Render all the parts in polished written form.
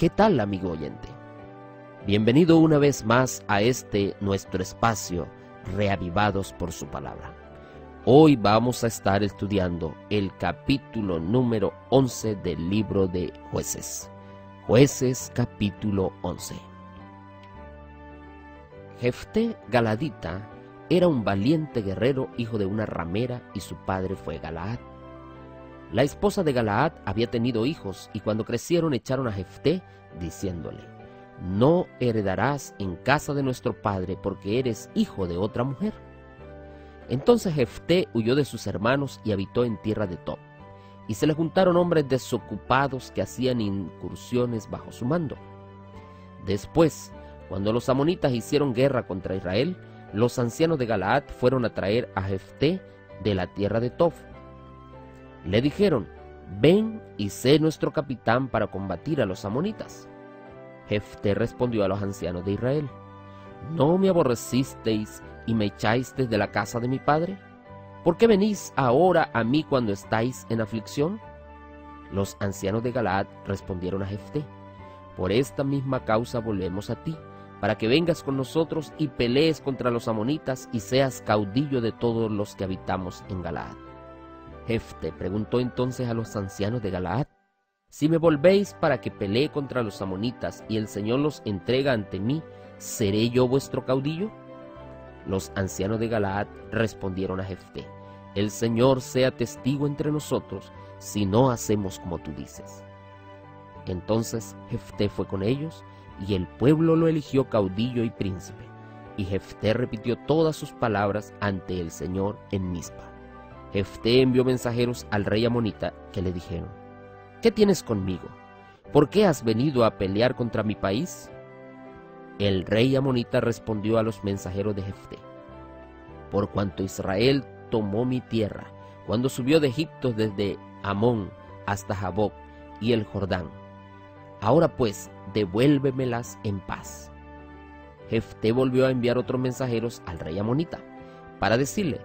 ¿Qué tal, amigo oyente? Bienvenido una vez más a este nuestro espacio, Reavivados por su palabra. Hoy vamos a estar estudiando el capítulo número 11 del libro de Jueces. Jueces capítulo 11. Jefté Galadita era un valiente guerrero, hijo de una ramera, y su padre fue Galaad. La esposa de Galaad había tenido hijos, y cuando crecieron echaron a Jefté, diciéndole: no heredarás en casa de nuestro padre, porque eres hijo de otra mujer. Entonces Jefté huyó de sus hermanos y habitó en tierra de Tob, y se le juntaron hombres desocupados que hacían incursiones bajo su mando. Después, cuando los amonitas hicieron guerra contra Israel, los ancianos de Galaad fueron a traer a Jefté de la tierra de Tob. Le dijeron: ven y sé nuestro capitán para combatir a los amonitas. Jefté respondió a los ancianos de Israel: ¿no me aborrecisteis y me echasteis de la casa de mi padre? ¿Por qué venís ahora a mí cuando estáis en aflicción? Los ancianos de Galaad respondieron a Jefté: por esta misma causa volvemos a ti, para que vengas con nosotros y pelees contra los amonitas y seas caudillo de todos los que habitamos en Galaad. Jefté preguntó entonces a los ancianos de Galaad: si me volvéis para que pelee contra los amonitas y el Señor los entrega ante mí, ¿seré yo vuestro caudillo? Los ancianos de Galaad respondieron a Jefté: el Señor sea testigo entre nosotros, si no hacemos como tú dices. Entonces Jefté fue con ellos, y el pueblo lo eligió caudillo y príncipe. Y Jefté repitió todas sus palabras ante el Señor en Mizpa. Jefté envió mensajeros al rey amonita, que le dijeron: ¿qué tienes conmigo? ¿Por qué has venido a pelear contra mi país? El rey amonita respondió a los mensajeros de Jefté: por cuanto Israel tomó mi tierra, cuando subió de Egipto desde Amón hasta Jaboc y el Jordán. Ahora pues, devuélvemelas en paz. Jefté volvió a enviar otros mensajeros al rey amonita, para decirle: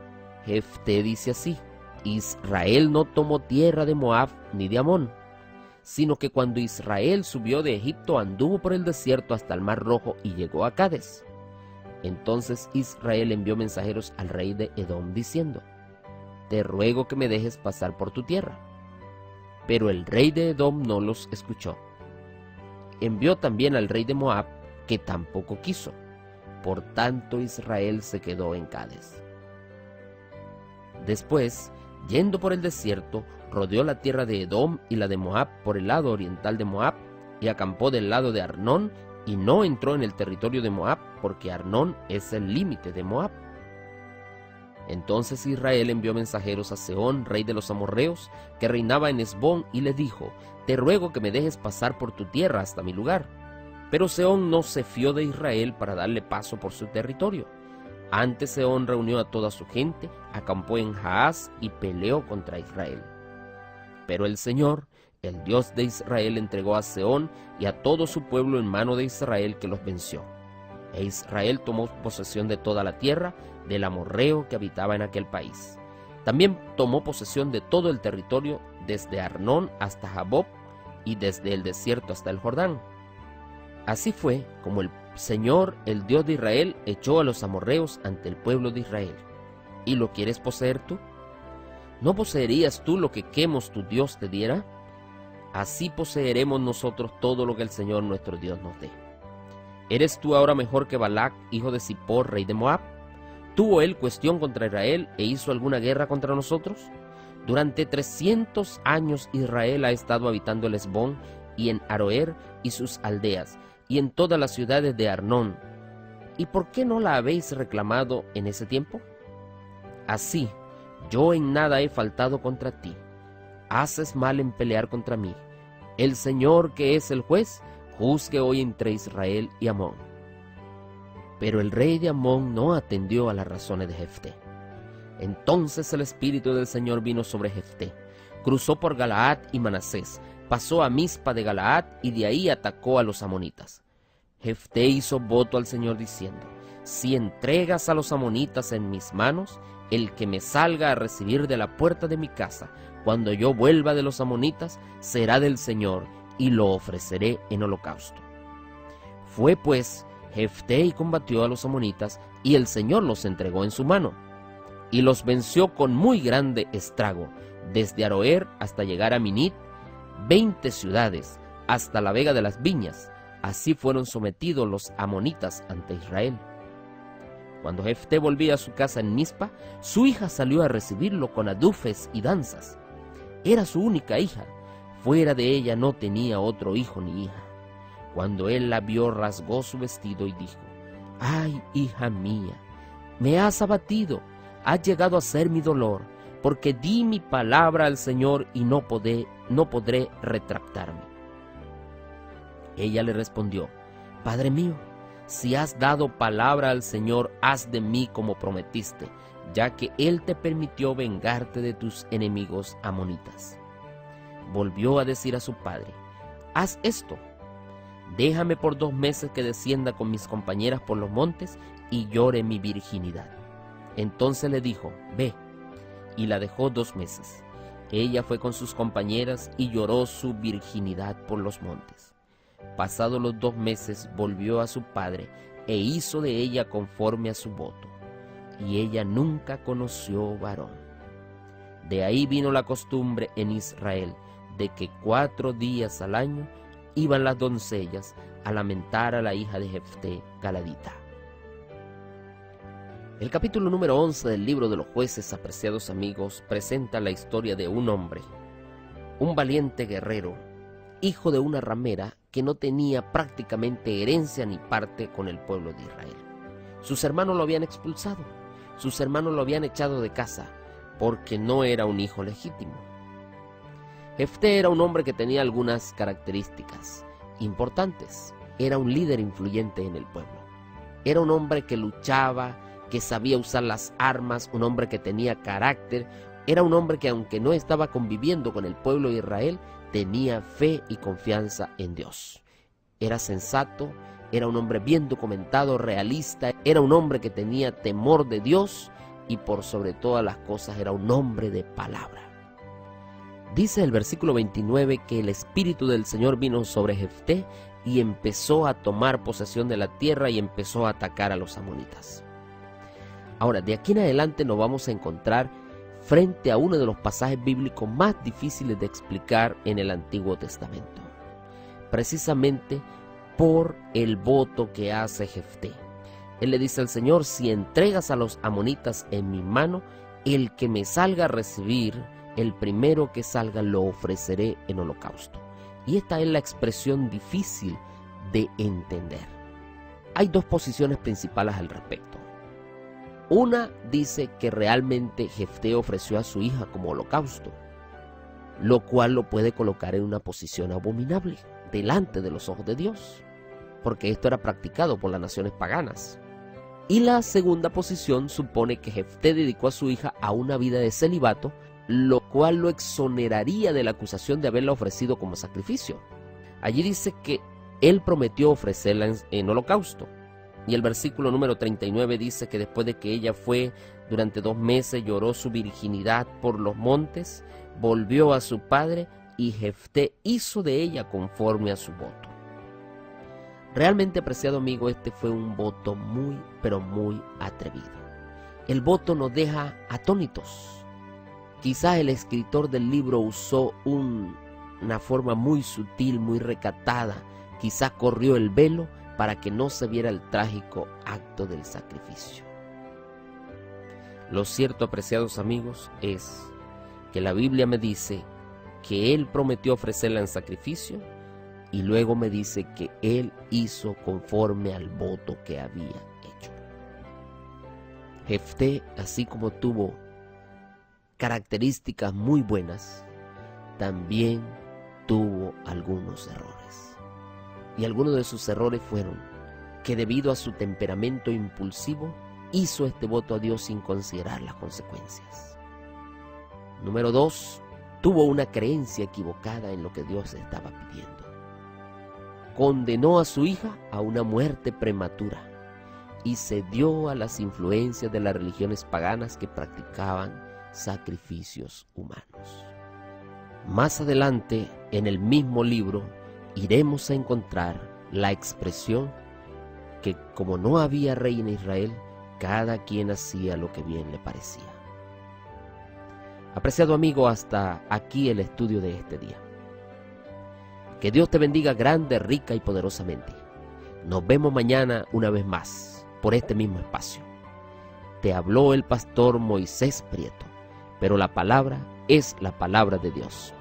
Jefté dice así: Israel no tomó tierra de Moab ni de Amón, sino que cuando Israel subió de Egipto anduvo por el desierto hasta el Mar Rojo y llegó a Cades. Entonces Israel envió mensajeros al rey de Edom diciendo: te ruego que me dejes pasar por tu tierra. Pero el rey de Edom no los escuchó. Envió también al rey de Moab, que tampoco quiso. Por tanto Israel se quedó en Cades. Después, yendo por el desierto, rodeó la tierra de Edom y la de Moab por el lado oriental de Moab, y acampó del lado de Arnón, y no entró en el territorio de Moab, porque Arnón es el límite de Moab. Entonces Israel envió mensajeros a Sehón, rey de los amorreos, que reinaba en Hesbón, y le dijo: te ruego que me dejes pasar por tu tierra hasta mi lugar. Pero Sehón no se fió de Israel para darle paso por su territorio. Antes Sehón reunió a toda su gente, acampó en Jaaz y peleó contra Israel. Pero el Señor, el Dios de Israel, entregó a Sehón y a todo su pueblo en mano de Israel, que los venció. E Israel tomó posesión de toda la tierra del amorreo que habitaba en aquel país. También tomó posesión de todo el territorio, desde Arnón hasta Jaboc y desde el desierto hasta el Jordán. Así fue como el Señor, el Dios de Israel, echó a los amorreos ante el pueblo de Israel. ¿Y lo quieres poseer tú? ¿No poseerías tú lo que Quemos tu Dios te diera? Así poseeremos nosotros todo lo que el Señor nuestro Dios nos dé. ¿Eres tú ahora mejor que Balac, hijo de Zippor, rey de Moab? ¿Tuvo él cuestión contra Israel e hizo alguna guerra contra nosotros? Durante 300 años Israel ha estado habitando en Hesbón y en Aroer y sus aldeas, y en todas las ciudades de Arnón. ¿Y por qué no la habéis reclamado en ese tiempo? Así, yo en nada he faltado contra ti. Haces mal en pelear contra mí. El Señor, que es el juez, juzgue hoy entre Israel y Amón. Pero el rey de Amón no atendió a las razones de Jefté. Entonces el espíritu del Señor vino sobre Jefté, cruzó por Galaad y Manasés, pasó a Mizpa de Galaad y de ahí atacó a los amonitas. Jefté hizo voto al Señor diciendo: si entregas a los amonitas en mis manos, el que me salga a recibir de la puerta de mi casa, cuando yo vuelva de los amonitas, será del Señor, y lo ofreceré en holocausto. Fue pues Jefté y combatió a los amonitas, y el Señor los entregó en su mano, y los venció con muy grande estrago, desde Aroer hasta llegar a Minit, 20 ciudades, hasta la vega de las viñas. Así fueron sometidos los amonitas ante Israel. Cuando Jefté volvía a su casa en Mizpa, su hija salió a recibirlo con adufes y danzas. Era su única hija, fuera de ella no tenía otro hijo ni hija. Cuando él la vio, rasgó su vestido y dijo: «Ay, hija mía, me has abatido, has llegado a ser mi dolor, porque di mi palabra al Señor y no podré retractarme». Ella le respondió: «Padre mío, si has dado palabra al Señor, haz de mí como prometiste, ya que Él te permitió vengarte de tus enemigos amonitas». Volvió a decir a su padre: «Haz esto, déjame por 2 meses que descienda con mis compañeras por los montes y llore mi virginidad». Entonces le dijo: «Ve», y la dejó 2 meses. Ella fue con sus compañeras y lloró su virginidad por los montes. Pasados los 2 meses volvió a su padre e hizo de ella conforme a su voto, y ella nunca conoció varón. De ahí vino la costumbre en Israel de que 4 días al año iban las doncellas a lamentar a la hija de Jefté galadita. El capítulo número 11 del libro de los Jueces, apreciados amigos, presenta la historia de un hombre, un valiente guerrero, hijo de una ramera que no tenía prácticamente herencia ni parte con el pueblo de Israel. Sus hermanos lo habían expulsado, sus hermanos lo habían echado de casa, porque no era un hijo legítimo. Jefté era un hombre que tenía algunas características importantes. Era un líder influyente en el pueblo. Era un hombre que luchaba, que sabía usar las armas, un hombre que tenía carácter. Era un hombre que, aunque no estaba conviviendo con el pueblo de Israel, tenía fe y confianza en Dios. Era sensato, era un hombre bien documentado, realista, era un hombre que tenía temor de Dios y por sobre todas las cosas era un hombre de palabra. Dice el versículo 29 que el Espíritu del Señor vino sobre Jefté y empezó a tomar posesión de la tierra y empezó a atacar a los amonitas. Ahora, de aquí en adelante nos vamos a encontrar frente a uno de los pasajes bíblicos más difíciles de explicar en el Antiguo Testamento, precisamente por el voto que hace Jefté. Él le dice al Señor: «Si entregas a los amonitas en mi mano, el que me salga a recibir, el primero que salga lo ofreceré en holocausto». Y esta es la expresión difícil de entender. Hay 2 posiciones principales al respecto. Una dice que realmente Jefté ofreció a su hija como holocausto, lo cual lo puede colocar en una posición abominable delante de los ojos de Dios, porque esto era practicado por las naciones paganas. Y la segunda posición supone que Jefté dedicó a su hija a una vida de celibato, lo cual lo exoneraría de la acusación de haberla ofrecido como sacrificio. Allí dice que él prometió ofrecerla en holocausto. Y el versículo número 39 dice que después de que ella fue durante 2 meses, lloró su virginidad por los montes, volvió a su padre y Jefté hizo de ella conforme a su voto. Realmente, apreciado amigo, este fue un voto muy, pero muy atrevido. El voto nos deja atónitos. Quizás el escritor del libro usó una forma muy sutil, muy recatada. Quizás corrió el velo para que no se viera el trágico acto del sacrificio. Lo cierto, apreciados amigos, es que la Biblia me dice que él prometió ofrecerla en sacrificio y luego me dice que él hizo conforme al voto que había hecho. Jefté, así como tuvo características muy buenas, también tuvo algunos errores. Y algunos de sus errores fueron que, debido a su temperamento impulsivo, hizo este voto a Dios sin considerar las consecuencias. Número 2, tuvo una creencia equivocada en lo que Dios estaba pidiendo. Condenó a su hija a una muerte prematura y cedió a las influencias de las religiones paganas que practicaban sacrificios humanos. Más adelante, en el mismo libro, iremos a encontrar la expresión que como no había rey en Israel, cada quien hacía lo que bien le parecía. Apreciado amigo, hasta aquí el estudio de este día. Que Dios te bendiga grande, rica y poderosamente. Nos vemos mañana una vez más por este mismo espacio. Te habló el pastor Moisés Prieto, pero la palabra es la palabra de Dios.